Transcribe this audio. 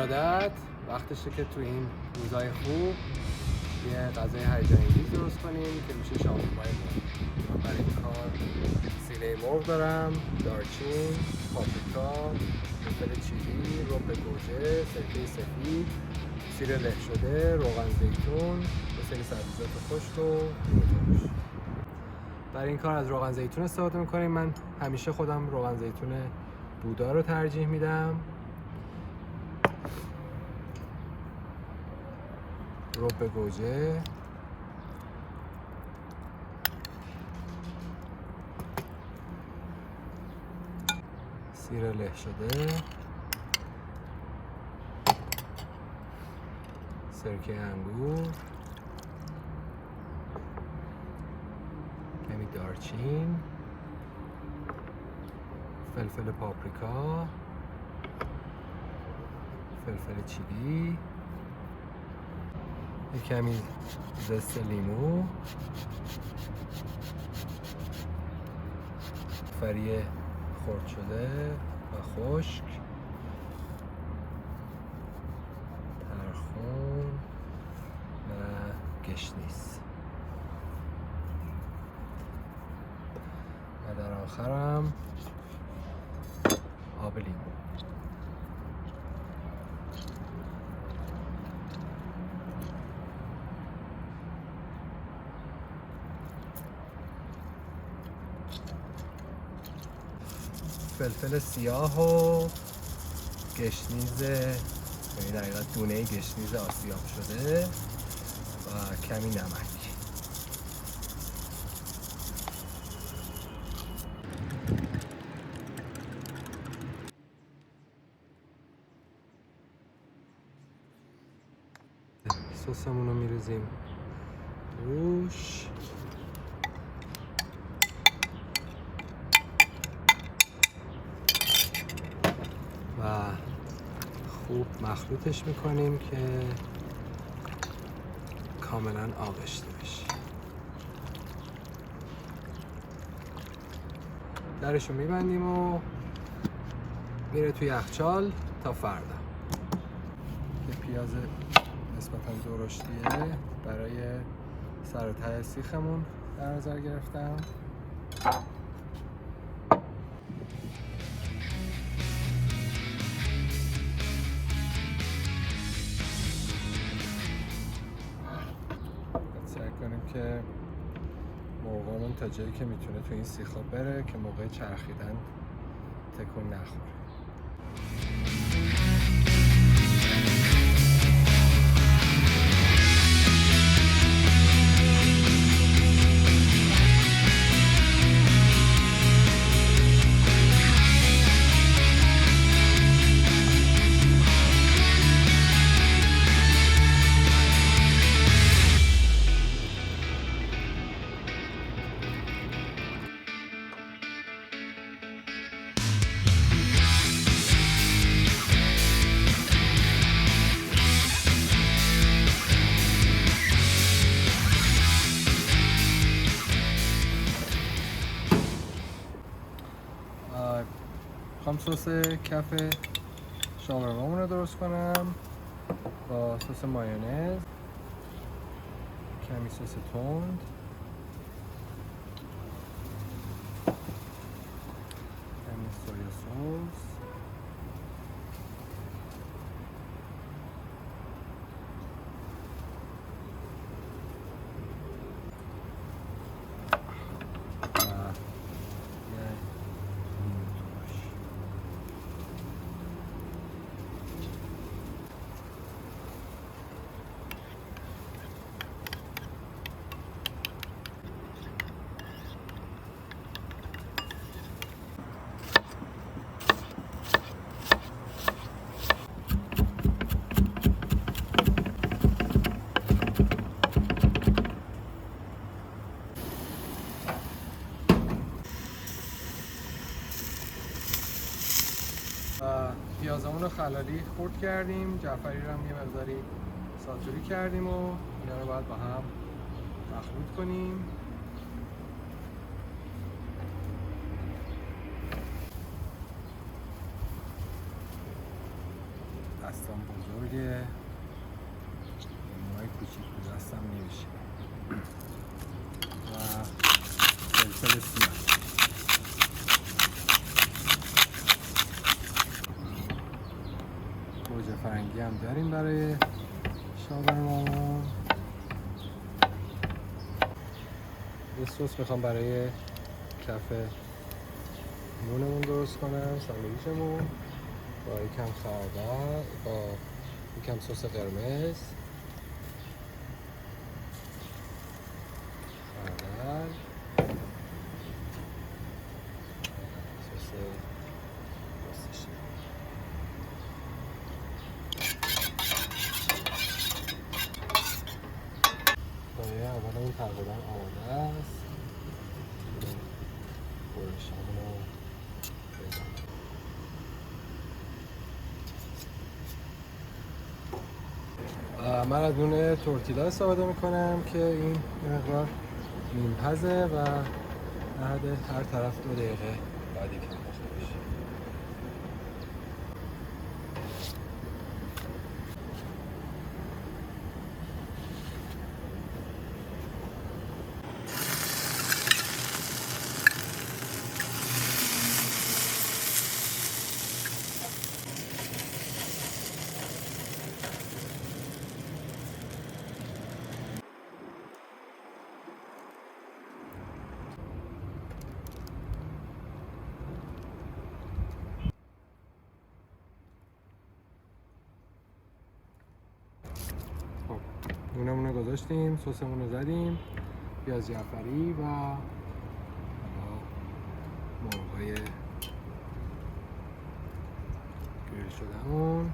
ارادت وقتشه که تو این روزای خوب یه غذای هیجان انگیز درست کنیم که میشه شاورمای مرغ. من برای این کار سینه مرغ دارم، دارچین، پاپریکا، فلفل چیلی، رب گوجه، سرکه سفید، سیر له شده، روغن زیتون، یه سری سبزیجات خشک و لیمو ترش. برای این کار از روغن زیتون استفاده میکنیم. من همیشه خودم روغن زیتون بودا رو ترجیح میدم. رب گوجه، سیر له شده، سرکه انگور، کمی دارچین، فلفل پاپریکا، فلفل چیلی، یک کمی زست لیمو، فری خرد شده و خشک، ترخون و گشنیز و در آخرم آب لیمو. فلفل سیاه و گشنیز، یعنی در حقیقت دونه گشنیز آسیاب شده و کمی نمک. سسمون رو میریزیم روش و خوب مخلوطش میکنیم که کاملا آغشته بشه. درشو میبندیم و میره توی یخچال تا فردا. یه پیاز نسبتا درشتیه برای سر و ته سیخمون در نظر گرفتم. سعی کنیم که مرغامون تا جایی که میتونه تو این سیخا بره که موقع چرخیدن تکون نخوره. میخوام سس کف شاورمامون رو درست کنم با سس مایونز، کمی سس تند، کمی سویا سس، پیازمون رو خلالی خرد کردیم، جعفری رو هم یه مقداری ساتوری کردیم و اینا رو باید با هم مخلوط کنیم. دستان بزرگه، لیموهای کوچیک به دستم نمیشه و فلفل سیاه. گوجه فرنگی هم داریم برای شاورمامون. یه سس میخوام برای کف نونمون درست کنم، ساندویچمون، با یکم خردل، با یکم سس قرمز، خردل، سس رستشی. برای اولمون تقریبا آماده است. برشامون رو بزنیم. من از نون تورتیلا استفاده میکنم که این مقدار نیم پزه و حد هر طرف 2 دقیقه بعد یکم پخته بشه. خب نونمون رو گذاشتیم، سسمون رو زدیم، پیاز جعفری و مرغای گریل شدهمون.